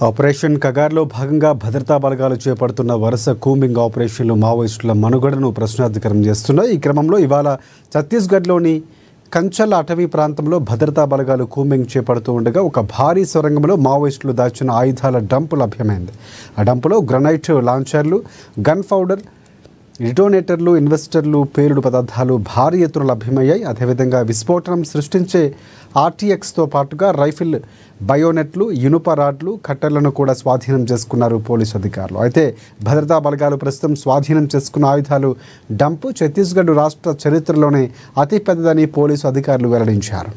Operation కగార్లో భాగంగా భద్రతా బలగాలు చేపడుతున్న వరుస కూంబింగ్ ఆపరేషన్లు మావోయిస్టుల మనుగడను ప్రశ్నార్థకరం చేస్తున్నాయి. ఈ క్రమంలో ఇవాళ ఛత్తీస్గఢ్లోని కంచల్ అటవీ ప్రాంతంలో భద్రతా బలగాలు కూంబింగ్ చేపడుతూ ఉండగా ఒక భారీ సొరంగంలో మావోయిస్టులు దాచిన ఆయుధాల డంపు లభ్యమైంది. ఆ డంపులో గ్రనైట్ లాంచర్లు, గన్ పౌడర్, డిటోనేటర్లు, ఇన్వెస్టర్లు, పేలుడు పదార్థాలు భారీ ఎత్తున లభ్యమయ్యాయి. అదేవిధంగా విస్ఫోటనం సృష్టించే ఆర్టీఎక్స్తో పాటుగా రైఫిల్, బయోనెట్లు, ఇనుప రాడ్లు, కట్టర్లను కూడా స్వాధీనం చేసుకున్నారు పోలీసు అధికారులు. అయితే భద్రతా బలగాలు ప్రస్తుతం స్వాధీనం చేసుకున్న ఆయుధాలు డంపు ఛత్తీస్గఢ్ రాష్ట్ర చరిత్రలోనే అతిపెద్దదని పోలీసు అధికారులు వెల్లడించారు.